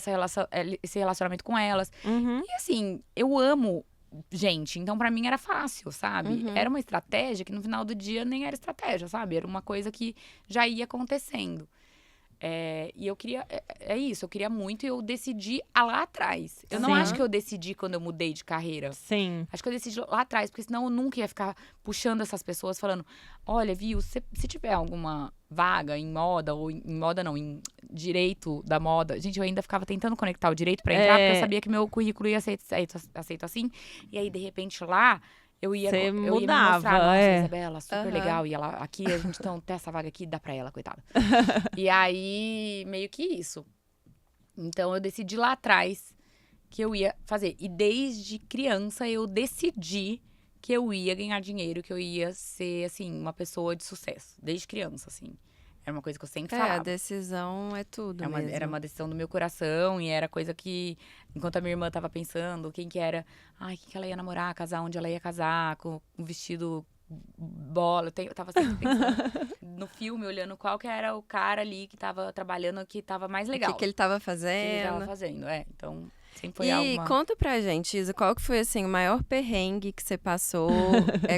esse relacionamento com elas. E assim, eu amo gente, então pra mim era fácil, sabe? Era uma estratégia que no final do dia nem era estratégia, sabe? Era uma coisa que já ia acontecendo. E eu queria, isso, eu queria muito e eu decidi lá atrás. Eu não acho que eu decidi quando eu mudei de carreira. Sim. Acho que eu decidi lá atrás, porque senão eu nunca ia ficar puxando essas pessoas, falando, olha, viu, se tiver alguma vaga em moda, ou em moda não, em direito da moda. Gente, eu ainda ficava tentando conectar o direito pra entrar, porque eu sabia que meu currículo ia ser aceito assim. E aí, de repente, lá... Eu ia me mostrar, nossa, Isabela, super legal. E ela, aqui, a gente tem essa vaga aqui, dá pra ela, coitada. E aí, meio que isso. Então, eu decidi lá atrás que eu ia fazer. E desde criança, eu decidi que eu ia ganhar dinheiro, que eu ia ser, assim, uma pessoa de sucesso. Desde criança, assim. Era uma coisa que eu sempre falava. A decisão é tudo mesmo. Era uma decisão do meu coração e era coisa que, enquanto a minha irmã tava pensando, quem que era, quem que ela ia namorar, casar, onde ela ia casar, com um vestido bola. Eu tava sempre pensando no filme, olhando qual que era o cara ali que tava trabalhando, que tava mais legal. O que ele tava O que ele fazendo. tava fazendo, Então, sempre foi E algo... conta pra gente, Isa, qual que foi, assim, o maior perrengue que você passou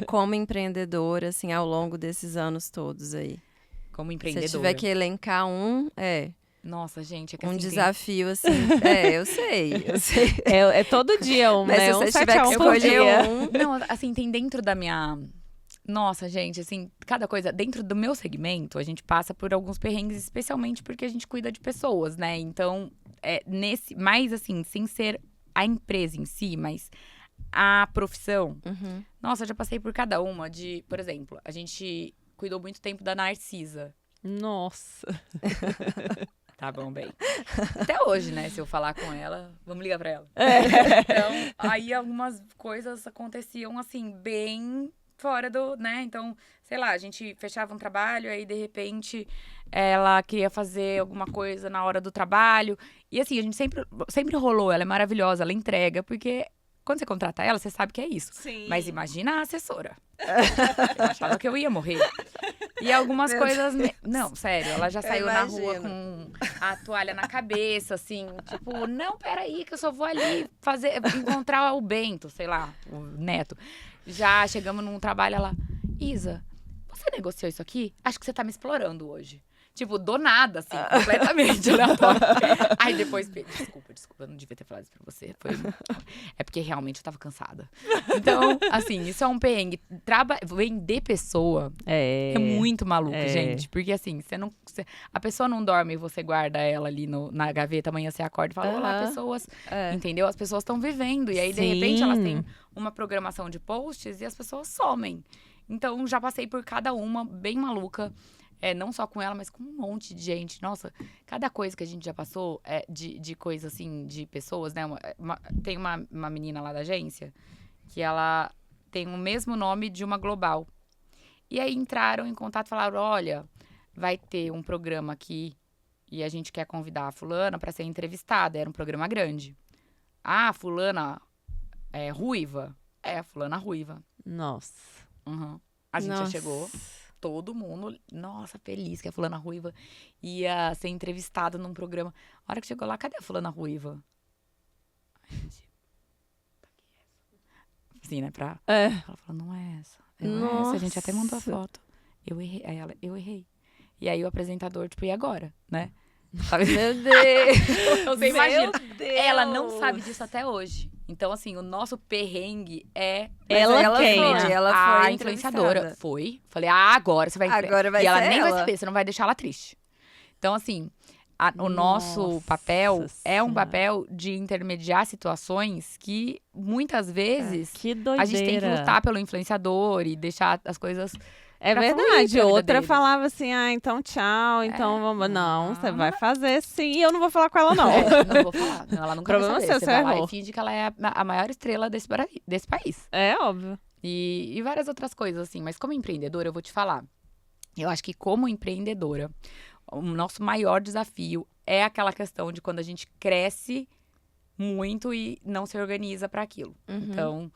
como empreendedora, assim, ao longo desses anos todos aí? Como Se empreendedora. você tiver que elencar Nossa, gente, é que um assim, desafio, assim. Eu sei. É todo dia Mas né? se Um você 7 tiver a que 1 por escolher dia. Não, assim, tem dentro da minha... Nossa, gente, assim, cada coisa... Dentro do meu segmento, a gente passa por alguns perrengues, especialmente porque a gente cuida de pessoas, né? Então, mais assim, sem ser a empresa em si, mas a profissão. Uhum. Nossa, eu já passei por cada uma por exemplo, a gente cuidou muito tempo da Narcisa. Nossa. Tá bom, bem. Até hoje, né? Se eu falar com ela, vamos ligar pra ela. Então, aí algumas coisas aconteciam, assim, bem fora né? Então, sei lá, a gente fechava um trabalho, aí de repente ela queria fazer alguma coisa na hora do trabalho. E assim, a gente sempre rolou, ela é maravilhosa, ela entrega, porque quando você contrata ela, você sabe que é isso. Sim. Mas imagina a assessora. Eu achava que eu ia morrer. E algumas coisas... Não, sério, ela já saiu na rua com a toalha na cabeça, assim, tipo, não, peraí, que eu só vou ali encontrar o Bento, sei lá, o neto. Já chegamos num trabalho, ela, Isa, você negociou isso aqui? Acho que você tá me explorando hoje. Tipo, do nada, assim, completamente aleatório. Aí depois, desculpa, eu não devia ter falado isso pra você. É porque realmente eu tava cansada. Então, assim, isso é um perrengue. Vender pessoa é muito maluco, gente. Porque assim, a pessoa não dorme e você guarda ela ali na gaveta, amanhã você acorda e fala, olá, pessoas. Entendeu? As pessoas estão vivendo. E aí, de repente, elas têm uma programação de posts e as pessoas somem. Então, já passei por cada uma, bem maluca. Não só com ela, mas com um monte de gente. Nossa, cada coisa que a gente já passou de coisa, assim, de pessoas, né? Tem uma menina lá da agência que ela tem o mesmo nome de uma global. E aí entraram em contato e falaram, olha, vai ter um programa aqui e a gente quer convidar a fulana para ser entrevistada. Era um programa grande. Ah, a fulana é ruiva? A fulana ruiva. Nossa. Uhum. A gente já chegou... Todo mundo, nossa, feliz que a fulana ruiva ia ser entrevistada num programa. A hora que chegou lá, cadê a fulana ruiva? Ai, gente, tá aqui essa. Assim, né, Ela falou, não é essa. É essa, a gente até mandou a foto. Eu errei. Aí ela, eu errei. E aí o apresentador, tipo, e agora, né? Sabe? Meu Deus! Você imagina. Ela não sabe disso até hoje. Então, assim, o nosso perrengue Ela foi, ela foi a influenciadora. Falei, agora você vai... Agora vai e ela ser nem ela. vai saber, você não vai deixar ela triste. Então, assim, o nosso papel é um papel de intermediar situações que, muitas vezes, que doideira. A gente tem que lutar pelo influenciador e deixar as coisas... É verdade, outra falava assim, então tchau, então vamos... Não, você vai fazer sim, e eu não vou falar com ela, não. Não vou falar, não, ela nunca vai saber. Seu, você vai lá e finge que ela é a maior estrela desse país. É óbvio. E várias outras coisas, assim, mas como empreendedora, eu vou te falar. Eu acho que como empreendedora, o nosso maior desafio é aquela questão de quando a gente cresce muito e não se organiza para aquilo. Uhum. Então,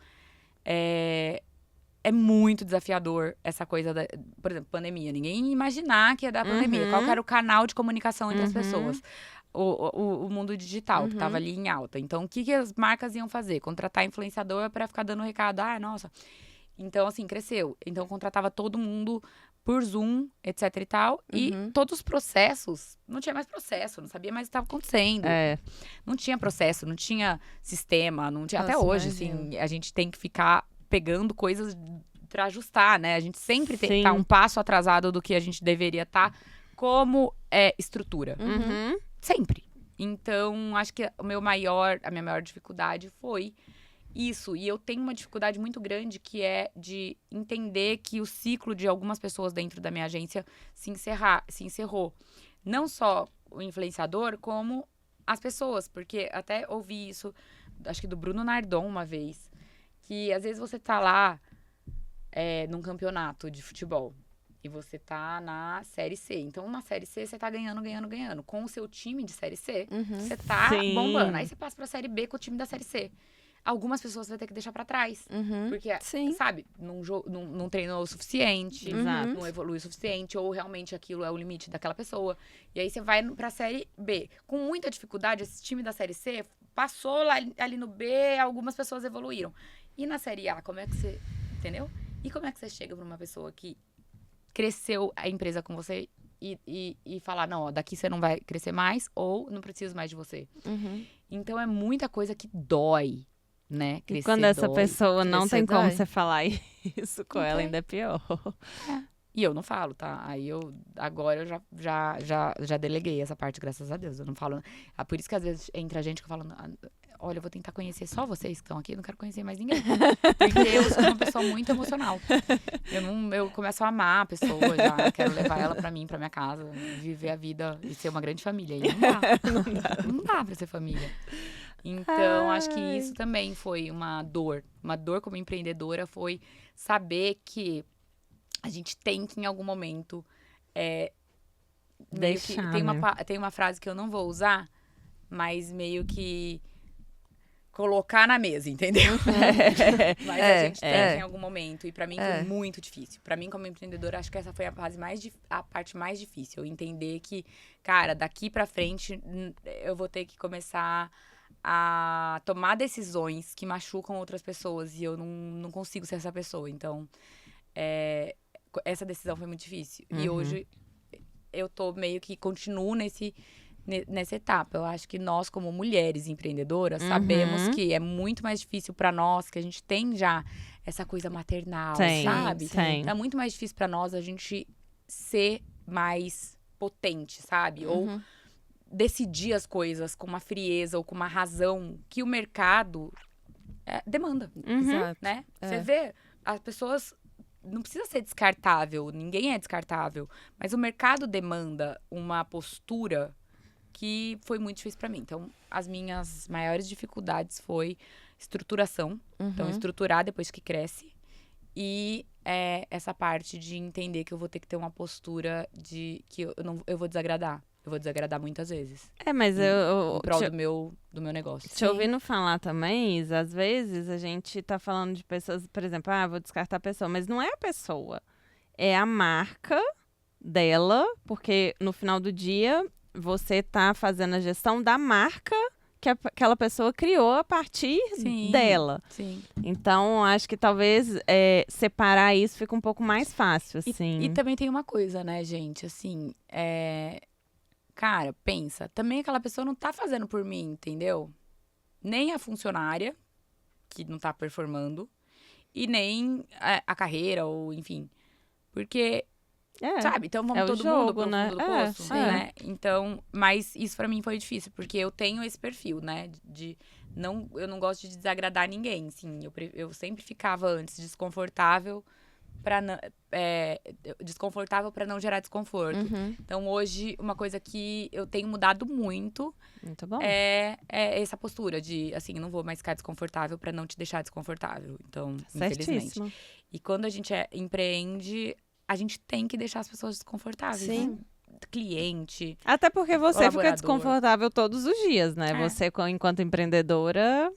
é muito desafiador essa coisa por exemplo, pandemia. Ninguém ia imaginar que ia dar pandemia. Qual que era o canal de comunicação entre as pessoas? O mundo digital, que tava ali em alta. Então, o que as marcas iam fazer? Contratar influenciador para ficar dando recado. Nossa. Então, assim, cresceu. Então, contratava todo mundo por Zoom, etc e tal. E todos os processos, não tinha mais processo. Não sabia mais o que estava acontecendo. Não tinha processo, não tinha sistema. Não tinha, até hoje, assim, a gente tem que ficar pegando coisas para ajustar, né? A gente sempre tá um passo atrasado do que a gente deveria estar como estrutura. Sempre. Então, acho que a minha maior dificuldade foi isso. E eu tenho uma dificuldade muito grande que é de entender que o ciclo de algumas pessoas dentro da minha agência se encerrou. Não só o influenciador, como as pessoas. Porque até ouvi isso, acho que do Bruno Nardon uma vez. Que às vezes você tá lá num campeonato de futebol e você tá na Série C. Então, na Série C, você tá ganhando. Com o seu time de Série C, você tá bombando. Aí você passa pra Série B com o time da Série C. algumas pessoas você vai ter que deixar pra trás. Porque, Sim. sabe, não treinou o suficiente, Exato. não evolui o suficiente, ou realmente aquilo é o limite daquela pessoa. E aí você vai pra Série B. Com muita dificuldade, esse time da Série C passou lá, ali no B, algumas pessoas evoluíram. E na Série A, como é que você... Entendeu? E como é que você chega pra uma pessoa que cresceu a empresa com você e falar, não, ó, daqui você não vai crescer mais, ou não preciso mais de você. Então é muita coisa que dói, né? E Crescer quando essa dói. pessoa não Crescer tem como dói. você falar isso com Não ela, tem. ainda é pior. E eu não falo, tá? Agora eu já deleguei essa parte, graças a Deus. Eu não falo. Por isso que às vezes entra gente que fala, olha, eu vou tentar conhecer só vocês que estão aqui, eu não quero conhecer mais ninguém. Porque eu sou uma pessoa muito emocional. Eu começo a amar a pessoa já, quero levar ela pra mim, pra minha casa, viver a vida e ser uma grande família. E não dá pra ser família. Então, acho que isso também foi uma dor. Uma dor como empreendedora foi saber que a gente tem que, em algum momento, meio que, Deixar, tem uma frase que eu não vou usar, mas meio que colocar na mesa, entendeu? Mas a gente tem que, em algum momento. E pra mim foi muito difícil. Pra mim, como empreendedora, acho que essa foi a parte mais difícil. Eu entender que, cara, daqui pra frente, eu vou ter que começar a tomar decisões que machucam outras pessoas. E eu não consigo ser essa pessoa. Então, essa decisão foi muito difícil. E hoje, eu tô meio que continuo nessa etapa. Eu acho que nós, como mulheres empreendedoras, sabemos que é muito mais difícil pra nós, que a gente tem já essa coisa maternal, sabe? Tem. Então, é muito mais difícil pra nós a gente ser mais potente, sabe? Ou decidir as coisas com uma frieza ou com uma razão que o mercado demanda, Exato. né? Você vê, as pessoas... Não precisa ser descartável, ninguém é descartável. Mas o mercado demanda uma postura que foi muito difícil pra mim. Então, as minhas maiores dificuldades foi estruturação. Então, estruturar depois que cresce. E essa parte de entender que eu vou ter que ter uma postura de que eu vou desagradar. Eu vou desagradar muitas vezes. Mas Em prol do meu negócio. Te ouvindo falar também, Isa, às vezes a gente tá falando de pessoas, por exemplo, vou descartar a pessoa, mas não é a pessoa, é a marca dela, porque no final do dia você tá fazendo a gestão da marca que aquela pessoa criou a partir dela. Sim. Então, acho que talvez separar isso fica um pouco mais fácil, assim. E também tem uma coisa, né, gente, assim, cara, pensa, também aquela pessoa não tá fazendo por mim, entendeu? Nem a funcionária, que não tá performando, e nem a carreira, ou enfim. Porque, sabe? Então vamos todo mundo pro fundo do poço, né? Então, mas isso pra mim foi difícil, porque eu tenho esse perfil, né? Eu não gosto de desagradar ninguém, assim. Eu sempre ficava antes desconfortável para não gerar desconforto. Então, hoje, uma coisa que eu tenho mudado muito bom. é essa postura de, assim, não vou mais ficar desconfortável para não te deixar desconfortável. Então, infelizmente. E quando a gente empreende, a gente tem que deixar as pessoas desconfortáveis. Sim. Né? Cliente. Até porque você fica colaborador. desconfortável todos os dias, né? Você, enquanto empreendedora...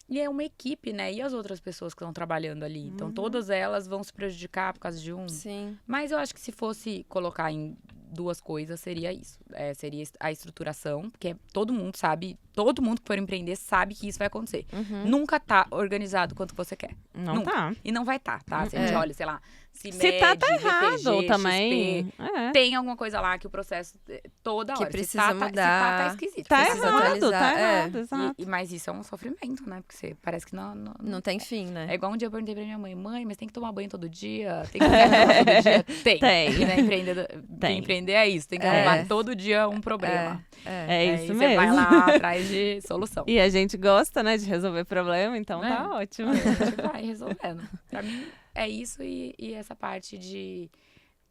E é uma equipe, né? E as outras pessoas que estão trabalhando ali? Então, todas elas vão se prejudicar por causa de um. Sim. Mas eu acho que se fosse colocar em duas coisas, seria isso. Seria a estruturação, porque todo mundo que for empreender sabe que isso vai acontecer. Nunca tá organizado quanto você quer. Não Nunca. tá. E não vai tá? Se a gente olha, sei lá, Se tá errado BTG, também. XP, tem alguma coisa lá que o processo toda hora. Que precisa se tá, mudar. Se tá esquisito. Tá Precisa errado, atualizar, tá errado, exato. Mas isso é um sofrimento, né? Porque parece que não tem fim, né? É igual um dia eu perguntei pra minha mãe, mas tem que tomar banho todo dia? Tem que tomar todo dia? Tem. E, né, empreender é isso, tem que arrumar todo dia um problema. É isso Aí mesmo. você vai lá atrás de solução. E a gente gosta, né, de resolver problema, então tá ótimo. A gente vai resolvendo. Pra mim, é isso e essa parte de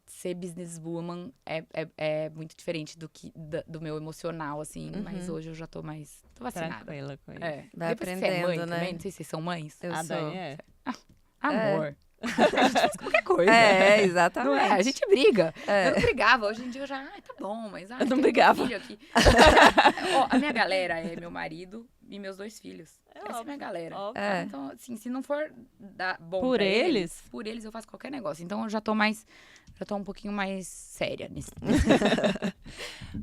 ser businesswoman é muito diferente do meu emocional, assim. Mas hoje eu já tô vacinada. Tranquila com isso. Vai Depois aprendendo, você é mãe né? também, não sei se vocês são mães. Eu A sou. Dani Amor. A gente faz qualquer coisa. Exatamente. Não é? A gente briga. Eu não brigava. Hoje em dia eu já, tá bom, mas... Eu não tem brigava. um filho aqui. A minha galera é meu marido, e meus 2 filhos. Essa é óbvio, minha galera. óbvio. Então, assim, se não for dar bom Por pra eles? por eles eu faço qualquer negócio. Então, eu já tô um pouquinho mais séria nisso.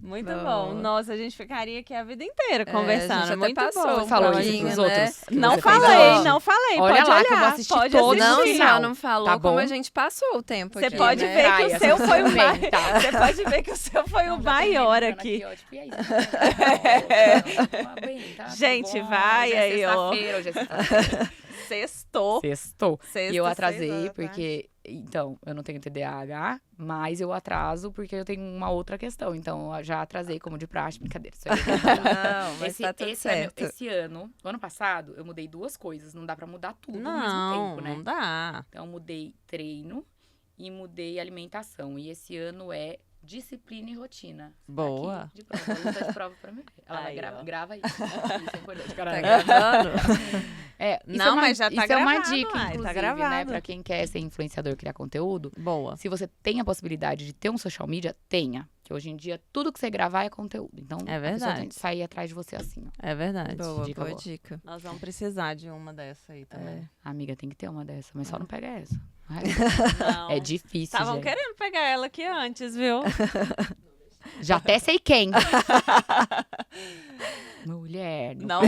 Muito Boa. bom. Nossa, a gente ficaria aqui a vida inteira a gente conversando. até Muito passou bom. um Falou pouquinho, isso pros né? outros? que Não você fez falei, hoje? não falei. Olha Pode lá olhar, que eu vou assistir pode todos. assistir. Não final. só não falou, Tá como bom? a gente passou o tempo Você aqui, pode né? ver que Praia, o seu foi o tudo mais... bem, tá. Você pode ver que o seu foi Não, o já tô maior revisando aqui. ó, tipo, e aí, não aguenta, tudo Gente, bom? vai Hoje é aí, ó. sexta-feira, hoje é sexta-feira. Sextou. Sextou. Sexta, E eu 6 atrasei horas da porque... Então, eu não tenho TDAH, mas eu atraso porque eu tenho uma outra questão. Então, eu já atrasei como de praxe. Brincadeira, isso aí é verdade. Não, mas tá tudo esse certo. o ano passado, eu mudei 2 coisas. Não dá pra mudar tudo ao Não, mesmo tempo, né? não dá. Então, eu mudei treino e mudei alimentação. E esse ano é disciplina e rotina. Boa. Aqui, de prova. Ela tá de prova pra mim. Ela vai Aí, ó. grava isso. Isso é importante. Tá Caralho. gravando? Não, Isso é uma, mas já tá isso é uma gravado, dica, uai, tá inclusive, gravado. né? Pra quem quer ser influenciador, criar conteúdo. Boa. Se você tem a possibilidade de ter um social media, tenha. Que hoje em dia, tudo que você gravar é conteúdo. Então, É a pessoa verdade. tem que sair atrás de você assim, ó. É verdade. Boa, Dica boa boa. dica. Nós vamos precisar de uma dessa aí também. Amiga, tem que ter uma dessa, mas só não pega essa. Ai, Não. é difícil, Estavam gente. querendo pegar ela aqui antes, viu? Já até sei quem. Mulher. Não,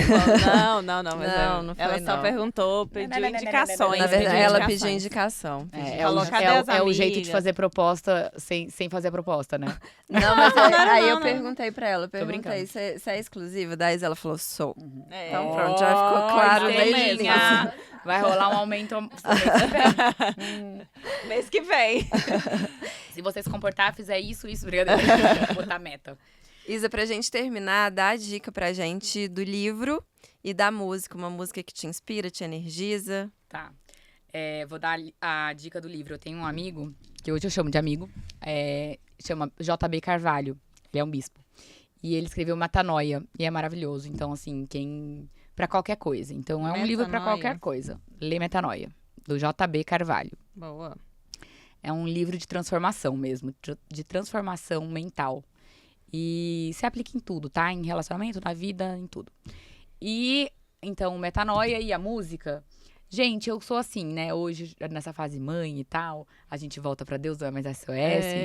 não, mas Não foi, ela só não. perguntou, pediu indicações. Na verdade, pediu ela indicações. pediu indicação. É, Falou, o, cadê é, as o- é o jeito de amigas? fazer proposta sem fazer a proposta, né? Não, mas não era aí não, eu não. perguntei pra ela, perguntei, brincando. você é exclusiva? Daí ela falou, sou. É. Então pronto, já ficou claro tem desde o mesmo. início. Vai rolar um aumento mês que vem. Mês que vem. Se você se comportar, fizer isso, brincadeira. Botar meta. Isa, pra gente terminar, dá a dica pra gente do livro e da música. Uma música que te inspira, te energiza. Tá. Vou dar a dica do livro. Eu tenho um amigo, que hoje eu chamo de amigo, chama JB Carvalho. Ele é um bispo. E ele escreveu Metanoia, e é maravilhoso. Então, assim, pra qualquer coisa. Então, é um livro pra Metanoia. qualquer coisa. Lê Metanoia, do JB Carvalho. Boa. É um livro de transformação mesmo, de transformação mental. E se aplica em tudo, tá? Em relacionamento, na vida, em tudo. E, então, Metanoia e a música. Gente, eu sou assim, né? Hoje, nessa fase mãe e tal, a gente volta pra Deus, não é mais SOS.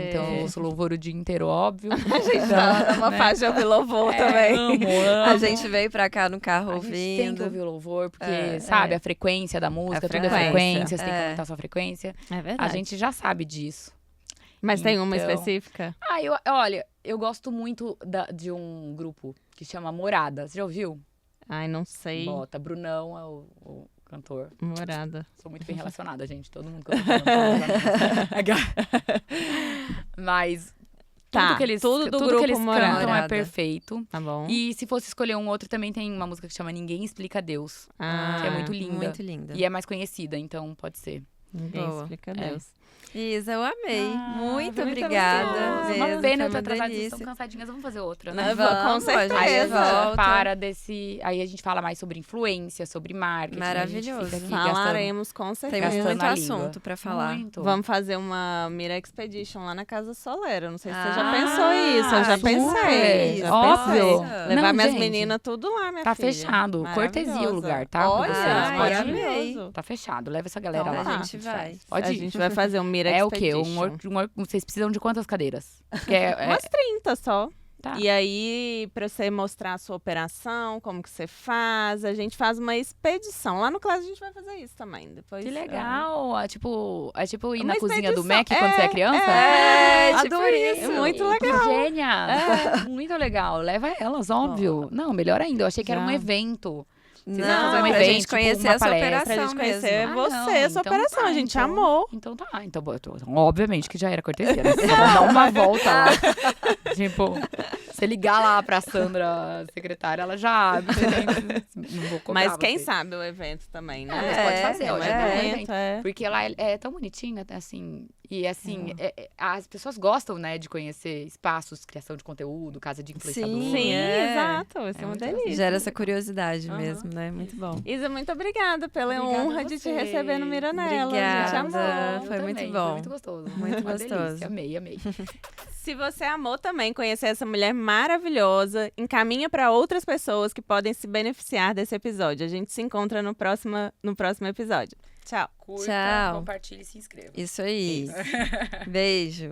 Então, eu ouço louvor o dia inteiro, óbvio. A gente tá numa fase de ouvir louvor também. Amo. A gente veio pra cá no carro A gente tem que ouvindo. ouvir o louvor, porque, sabe, a frequência da música, tudo é frequência. frequência, você tem que É. aumentar a sua frequência. É A verdade. gente já sabe disso. Mas tem uma Então- específica? Olha, eu gosto muito de um grupo que chama Morada. Você já ouviu? Ai, não sei. Bota, Brunão é o cantor. Morada. Sou muito bem relacionada, gente. Todo mundo canta. Mas Tá, tudo que eles, tudo do tudo grupo que eles cantam é Morada. perfeito. Tá bom. E se fosse escolher um outro, também tem uma música que chama Ninguém Explica Deus. Ah, que é muito linda. Muito linda. E é mais conhecida, então pode ser. ninguém Boa. explica É. Deus. Isa, eu amei. muito foi muito obrigada. gostoso. mesmo, Uma pena eu foi ter uma atrasado, vocês delícia. estão cansadinhas, vamos fazer outra, Não, né? com Vamos, a gente certeza. Aí a gente volta. para desse. Aí a gente fala mais sobre influência, sobre marketing. Maravilhoso. A gente fica aqui Falaremos com Tem certeza. Gastando muito a língua. assunto pra falar. Muito. Vamos fazer uma Mira Expedition lá na Casa Solera. Não sei se você já Ah, pensou isso. Eu já super. pensei. Já Óbvio. pensei. Levar Não, minhas gente, meninas tudo lá, minha Tá filha. fechado. Cortesia o Maravilhosa. lugar, tá? Olha, Vocês, ai, pode ir. amei. maravilhoso. Tá fechado. Leva essa galera Então lá. tá. A gente vai. Pode A ir. gente vai fazer um Mira É o quê? Expedition. Vocês precisam de quantas cadeiras? Porque Umas 30 só. Tá. E aí, pra você mostrar a sua operação, como que você faz, a gente faz uma expedição. Lá no Class a gente vai fazer isso também. Depois, Que legal. É tipo ir Uma na cozinha do expedição. Mac quando você é criança? É, tipo Adorei. isso. Muito Que legal. gênia. Muito legal. Leva elas, óbvio. Não, melhor ainda. Eu achei que era um Já. evento. Não, fazer um pra evento, gente tipo, conhecer uma a sua palestra. Pra operação gente conhecer mesmo. você, não, a sua então operação. tá, a gente então- amou. Então tá. Então, obviamente que já era cortesia, né? Você vai dar uma volta lá. Tipo, você ligar lá pra Sandra, secretária, ela já abre. Não vou cobrar Mas quem vocês. sabe o evento também, né? Mas pode fazer, é um ó, já tem um evento, evento. é. Porque ela é tão bonitinha, assim. E assim, as pessoas gostam, né, de conhecer espaços, criação de conteúdo, casa de influenciador. Sim, É. exato. Vai ser É uma muito delícia. Gera essa curiosidade Aham. mesmo, né? Muito bom. Isa, muito obrigada pela Obrigada a honra de te vocês. receber no Miranela. A gente Obrigada. amou. Foi muito Também, bom. Foi muito gostoso. Muito Uma gostoso. delícia. Amei. Se você amou também conhecer essa mulher maravilhosa, encaminha para outras pessoas que podem se beneficiar desse episódio. A gente se encontra no próximo episódio. Tchau. Curta, Tchau. compartilhe e se inscreva. Isso aí. Beijo.